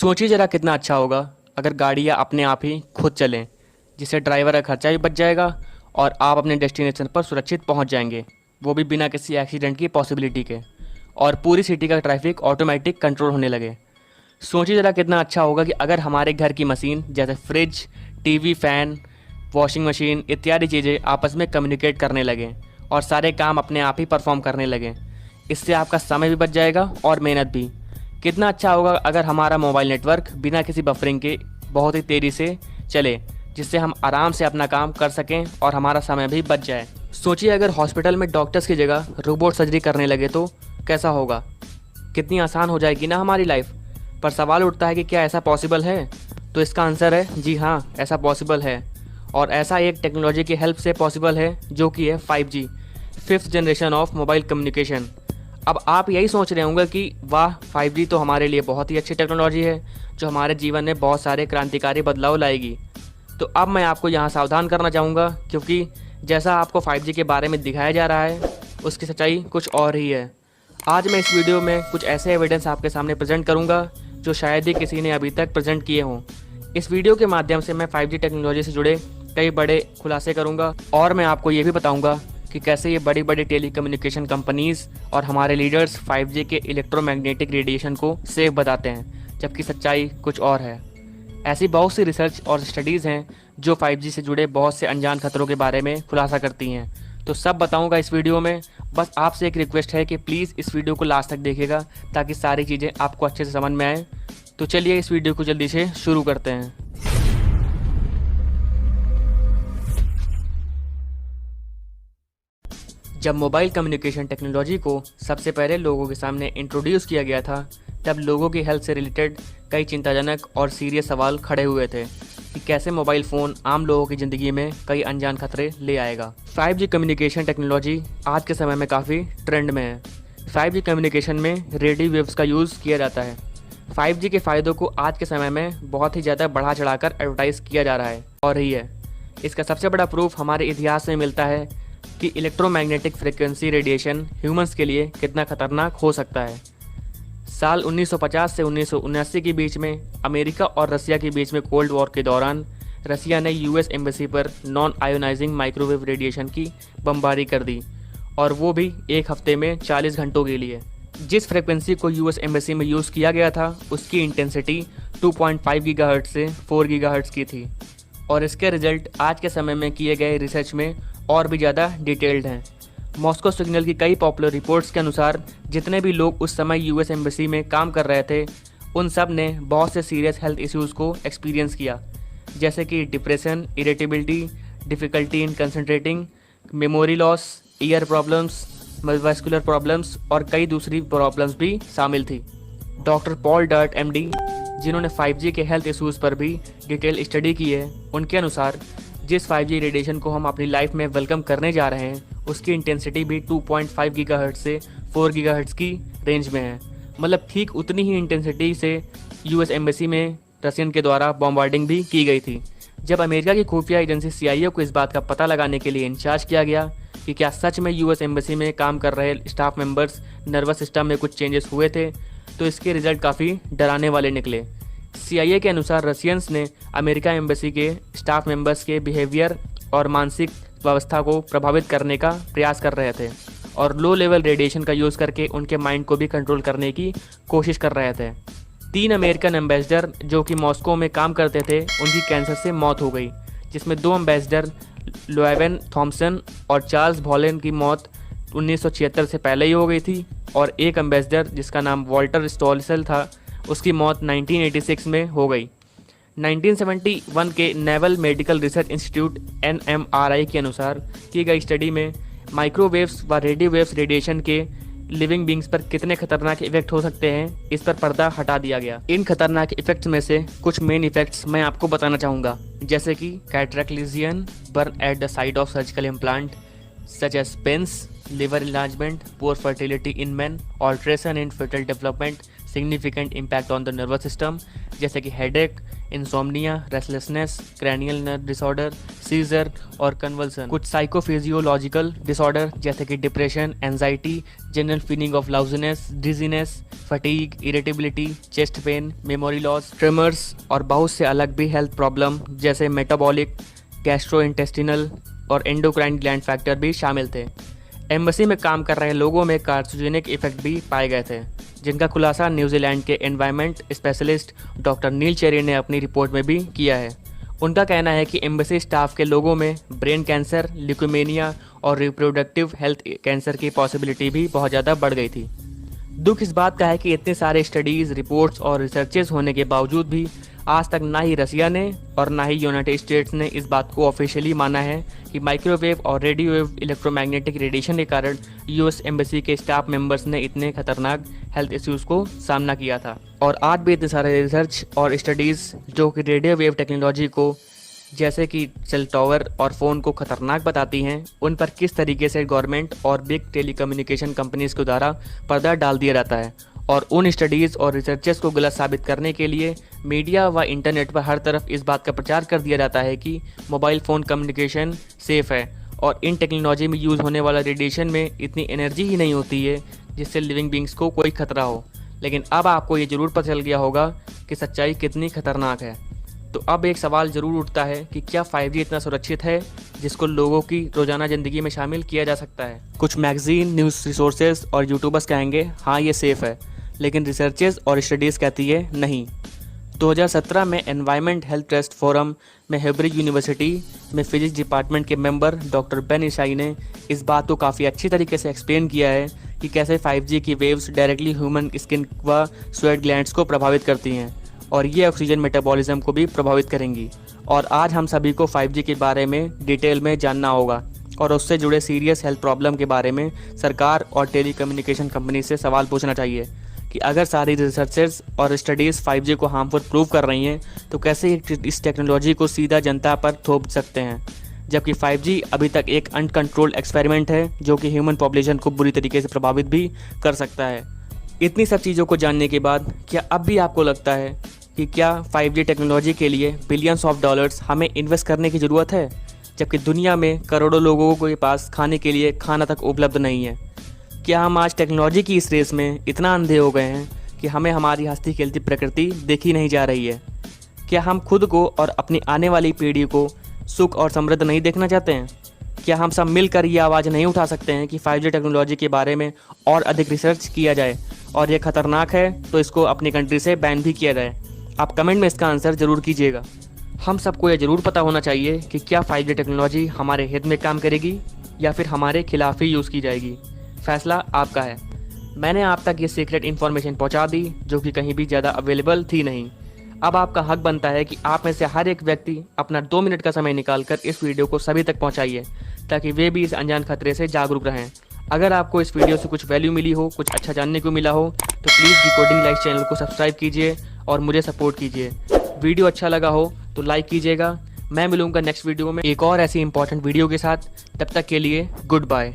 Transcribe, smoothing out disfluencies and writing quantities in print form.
सोचिए ज़रा कितना अच्छा होगा अगर गाड़ियाँ अपने आप ही खुद चलें, जिससे ड्राइवर का खर्चा भी बच जाएगा और आप अपने डेस्टिनेशन पर सुरक्षित पहुंच जाएंगे, वो भी बिना किसी एक्सीडेंट की पॉसिबिलिटी के। और पूरी सिटी का ट्रैफिक ऑटोमेटिक कंट्रोल होने लगे। सोचिए ज़रा कितना अच्छा होगा कि अगर हमारे घर की मशीन जैसे fridge, TV, fan, washing machine इत्यादि चीज़ें आपस में कम्युनिकेट करने लगें और सारे काम अपने आप ही परफॉर्म करने लगें। इससे आपका समय भी बच जाएगा और मेहनत भी। कितना अच्छा होगा अगर हमारा मोबाइल नेटवर्क बिना किसी बफरिंग के बहुत ही तेज़ी से चले, जिससे हम आराम से अपना काम कर सकें और हमारा समय भी बच जाए। सोचिए अगर हॉस्पिटल में डॉक्टर्स की जगह रोबोट सर्जरी करने लगे तो कैसा होगा। कितनी आसान हो जाएगी ना हमारी लाइफ। पर सवाल उठता है कि क्या ऐसा पॉसिबल है? तो इसका आंसर है जी हाँ, ऐसा पॉसिबल है। और ऐसा एक टेक्नोलॉजी की हेल्प से पॉसिबल है जो कि है 5G, fifth generation of mobile communication. अब आप यही सोच रहे होंगे कि वाह, 5G तो हमारे लिए बहुत ही अच्छी टेक्नोलॉजी है जो हमारे जीवन में बहुत सारे क्रांतिकारी बदलाव लाएगी। तो अब मैं आपको यहाँ सावधान करना चाहूँगा, क्योंकि जैसा आपको 5G के बारे में दिखाया जा रहा है उसकी सच्चाई कुछ और ही है। आज मैं इस वीडियो में कुछ ऐसे एविडेंस आपके सामने प्रेजेंट करूँगा जो शायद ही किसी ने अभी तक प्रेजेंट किए हों। इस वीडियो के माध्यम से मैं 5G टेक्नोलॉजी से जुड़े कई बड़े खुलासे करूँगा और मैं आपको ये भी बताऊँगा कि कैसे ये बड़ी बड़ी टेलीकम्युनिकेशन कंपनीज़ और हमारे लीडर्स 5G के इलेक्ट्रोमैग्नेटिक रेडिएशन को सेफ बताते हैं, जबकि सच्चाई कुछ और है। ऐसी बहुत सी रिसर्च और स्टडीज़ हैं जो 5G से जुड़े बहुत से अनजान खतरों के बारे में खुलासा करती हैं। तो सब बताऊंगा इस वीडियो में। बस आपसे एक रिक्वेस्ट है कि प्लीज़ इस वीडियो को लास्ट तक देखिएगा ताकि सारी चीज़ें आपको अच्छे से समझ में आए। तो चलिए इस वीडियो को जल्दी से शुरू करते हैं। जब मोबाइल कम्युनिकेशन टेक्नोलॉजी को सबसे पहले लोगों के सामने इंट्रोड्यूस किया गया था, तब लोगों की हेल्थ से रिलेटेड कई चिंताजनक और सीरियस सवाल खड़े हुए थे कि कैसे मोबाइल फ़ोन आम लोगों की ज़िंदगी में कई अनजान खतरे ले आएगा। 5G कम्युनिकेशन टेक्नोलॉजी आज के समय में काफ़ी ट्रेंड में है। 5G कम्युनिकेशन में रेडियो वेव्स का यूज़ किया जाता है। 5G के फ़ायदों को आज के समय में बहुत ही ज़्यादा बढ़ा चढ़ाकर एडवर्टाइज़ किया जा रहा है और रही है। इसका सबसे बड़ा प्रूफ हमारे इतिहास में मिलता है कि इलेक्ट्रोमैग्नेटिक फ्रिक्वेंसी रेडिएशन ह्यूमंस के लिए कितना खतरनाक हो सकता है। साल 1950 से 1979 के बीच में अमेरिका और रसिया के बीच में कोल्ड वॉर के दौरान रसिया ने यूएस एम्बेसी पर नॉन आयोनाइजिंग माइक्रोवेव रेडिएशन की बमबारी कर दी, और वो भी एक हफ्ते में 40 घंटों के लिए। जिस फ्रिक्वेंसी को यूएस एम्बेसी में यूज़ किया गया था उसकी इंटेंसिटी 2.5 गीगाहर्ट्ज़ से 4 गीगाहर्ट्ज़ की थी, और इसके रिजल्ट आज के समय में किए गए रिसर्च में और भी ज़्यादा डिटेल्ड हैं। मॉस्को सिग्नल की कई पॉपुलर रिपोर्ट्स के अनुसार जितने भी लोग उस समय यूएस एम्बेसी में काम कर रहे थे उन सब ने बहुत से सीरियस हेल्थ इश्यूज़ को एक्सपीरियंस किया, जैसे कि depression, irritability, difficulty in concentrating, memory loss, year problems, muscular problems और कई दूसरी प्रॉब्लम्स भी शामिल थी। डॉक्टर पॉल डर्ट MD, जिन्होंने 5G के हेल्थ इश्यूज़ पर भी डिटेल स्टडी की है, उनके अनुसार जिस 5G रेडिएशन को हम अपनी लाइफ में वेलकम करने जा रहे हैं उसकी इंटेंसिटी भी 2.5 गीगाहर्ट्ज़ से 4 गीगाहर्ट्ज़ की रेंज में है। मतलब ठीक उतनी ही इंटेंसिटी से यूएस एम्बेसी में रशियन के द्वारा बॉम्बार्डिंग भी की गई थी। जब अमेरिका की खुफिया एजेंसी CIA को इस बात का पता लगाने के लिए इंचार्ज किया गया कि क्या सच में यूएस एम्बेसी में काम कर रहे स्टाफ मेंबर्स नर्वस सिस्टम में कुछ चेंजेस हुए थे, तो इसके रिजल्ट काफ़ी डराने वाले निकले। CIA के अनुसार रशियंस ने अमेरिका एम्बेसी के स्टाफ मेंबर्स के बिहेवियर और मानसिक व्यवस्था को प्रभावित करने का प्रयास कर रहे थे और लो लेवल रेडिएशन का यूज़ करके उनके माइंड को भी कंट्रोल करने की कोशिश कर रहे थे। 3 अमेरिकन एम्बेसडर जो कि मॉस्को में काम करते थे उनकी कैंसर से मौत हो गई, जिसमें 2 एम्बेसडर लोएवन थॉम्सन और चार्ल्स भॉलेन की मौत 1976 से पहले ही हो गई थी, और एक एम्बेसडर जिसका नाम वॉल्टर स्टॉलिसल था उसकी मौत 1986 में हो गई। 1971 के naval medical research institute NMRI के अनुसार की गई स्टडी में माइक्रोवेव्स व रेडियो वेव्स रेडिएशन के लिविंग बींग्स पर कितने खतरनाक इफेक्ट हो सकते हैं, इस पर पर्दा हटा दिया गया। इन खतरनाक इफेक्ट्स में से कुछ मेन इफेक्ट्स मैं आपको बताना चाहूँगा, जैसे कि cataract lesion, burn at the site of surgical implant such as pens, liver enlargement, poor fertility in men, alteration in fetal development, significant impact on the nervous system, जैसे कि headache, insomnia, restlessness, cranial nerve disorder, seizure और convulsion. कुछ psychophysiological disorder जैसे कि depression, anxiety, general feeling of lousiness, dizziness, fatigue, irritability, chest pain, memory loss, tremors और बहुत से अलग भी हेल्थ प्रॉब्लम जैसे मेटाबॉलिक, गैस्ट्रोइंटेस्टिनल और एंडोक्राइन ग्लैंड फैक्टर भी शामिल थे। एम्बेसी में काम कर रहे लोगों में कार्सिनोजेनिक इफेक्ट भी पाए गए थे, जिनका खुलासा न्यूजीलैंड के एनवायरनमेंट स्पेशलिस्ट डॉक्टर नील चेरी ने अपनी रिपोर्ट में भी किया है। उनका कहना है कि एम्बेसी स्टाफ के लोगों में ब्रेन कैंसर, ल्यूकेमिया और रिप्रोडक्टिव हेल्थ कैंसर की पॉसिबिलिटी भी बहुत ज़्यादा बढ़ गई थी। दुख इस बात का है कि इतने सारे स्टडीज़, रिपोर्ट्स और रिसर्चेस होने के बावजूद भी आज तक ना ही रसिया ने और ना ही यूनाइटेड स्टेट्स ने इस बात को ऑफिशियली माना है कि माइक्रोवेव और रेडियोवेव इलेक्ट्रोमैग्नेटिक रेडिएशन के कारण यूएस एम्बेसी के स्टाफ मेंबर्स ने इतने खतरनाक हेल्थ इश्यूज़ को सामना किया था। और आज भी इतने सारे रिसर्च और स्टडीज़ जो कि रेडियो वेव टेक्नोलॉजी को, जैसे कि सेल टावर और फ़ोन को खतरनाक बताती हैं, उन पर किस तरीके से गवर्नमेंट और बिग टेलीकम्युनिकेशन कंपनीज़ के द्वारा पर्दा डाल दिया जाता है। और उन स्टडीज़ और रिसर्चेस को गलत साबित करने के लिए मीडिया व इंटरनेट पर हर तरफ इस बात का प्रचार कर दिया जाता है कि मोबाइल फ़ोन कम्युनिकेशन सेफ़ है और इन टेक्नोलॉजी में यूज़ होने वाला रेडिएशन में इतनी एनर्जी ही नहीं होती है जिससे लिविंग बींग्स को कोई खतरा हो। लेकिन अब आपको ये ज़रूर पता चल गया होगा कि सच्चाई कितनी खतरनाक है। तो अब एक सवाल ज़रूर उठता है कि क्या 5G इतना सुरक्षित है जिसको लोगों की रोज़ाना ज़िंदगी में शामिल किया जा सकता है। कुछ मैगज़ीन, न्यूज़ रिसोर्सेज और यूट्यूबर्स कहेंगे हाँ ये सेफ़ है, लेकिन रिसर्चेस और स्टडीज़ कहती है नहीं। 2017 में एनवायरनमेंट हेल्थ ट्रस्ट फोरम में हेब्रिज यूनिवर्सिटी में फिजिक्स डिपार्टमेंट के मेंबर डॉक्टर बेन इशाई ने इस बात को काफ़ी अच्छी तरीके से एक्सप्लेन किया है कि कैसे 5G की वेव्स डायरेक्टली ह्यूमन स्किन व स्वेट ग्लैंड्स को प्रभावित करती हैं और ये ऑक्सीजन मेटाबॉलिज्म को भी प्रभावित करेंगी। और आज हम सभी को 5G के बारे में डिटेल में जानना होगा और उससे जुड़े सीरियस हेल्थ प्रॉब्लम के बारे में सरकार और टेलीकम्युनिकेशन कंपनी से सवाल पूछना चाहिए कि अगर सारी रिसर्चेस और स्टडीज़ 5G को हार्मफुल प्रूव कर रही हैं तो कैसे इस टेक्नोलॉजी को सीधा जनता पर थोप सकते हैं, जबकि 5G अभी तक एक अनकंट्रोल्ड एक्सपेरिमेंट है जो कि ह्यूमन पॉपुलेशन को बुरी तरीके से प्रभावित भी कर सकता है। इतनी सब चीज़ों को जानने के बाद क्या अब भी आपको लगता है कि क्या 5G टेक्नोलॉजी के लिए बिलियंस ऑफ डॉलर्स हमें इन्वेस्ट करने की ज़रूरत है, जबकि दुनिया में करोड़ों लोगों के पास खाने के लिए खाना तक उपलब्ध नहीं है। क्या हम आज टेक्नोलॉजी की इस रेस में इतना अंधे हो गए हैं कि हमें हमारी हंसती खेलती प्रकृति देखी नहीं जा रही है? क्या हम खुद को और अपनी आने वाली पीढ़ी को सुख और समृद्ध नहीं देखना चाहते हैं? क्या हम सब मिलकर ये आवाज़ नहीं उठा सकते हैं कि 5G टेक्नोलॉजी के बारे में और अधिक रिसर्च किया जाए और ये खतरनाक है तो इसको अपनी कंट्री से बैन भी किया जाए? आप कमेंट में इसका आंसर ज़रूर कीजिएगा। हम सबको ये ज़रूर पता होना चाहिए कि क्या 5G टेक्नोलॉजी हमारे हित में काम करेगी या फिर हमारे खिलाफ ही यूज़ की जाएगी। फैसला आपका है। मैंने आप तक ये सीक्रेट इन्फॉर्मेशन पहुंचा दी जो कि कहीं भी ज़्यादा अवेलेबल थी नहीं। अब आपका हक बनता है कि आप में से हर एक व्यक्ति अपना 2 मिनट का समय निकालकर इस वीडियो को सभी तक पहुंचाइए ताकि वे भी इस अनजान खतरे से जागरूक रहें। अगर आपको इस वीडियो से कुछ वैल्यू मिली हो, कुछ अच्छा जानने को मिला हो तो प्लीज़ डिकोडिंग लाइफ चैनल को सब्सक्राइब कीजिए और मुझे सपोर्ट कीजिए। वीडियो अच्छा लगा हो तो लाइक कीजिएगा। मैं मिलूंगा नेक्स्ट वीडियो में एक और ऐसी इंपॉर्टेंट वीडियो के साथ। तब तक के लिए गुड बाय।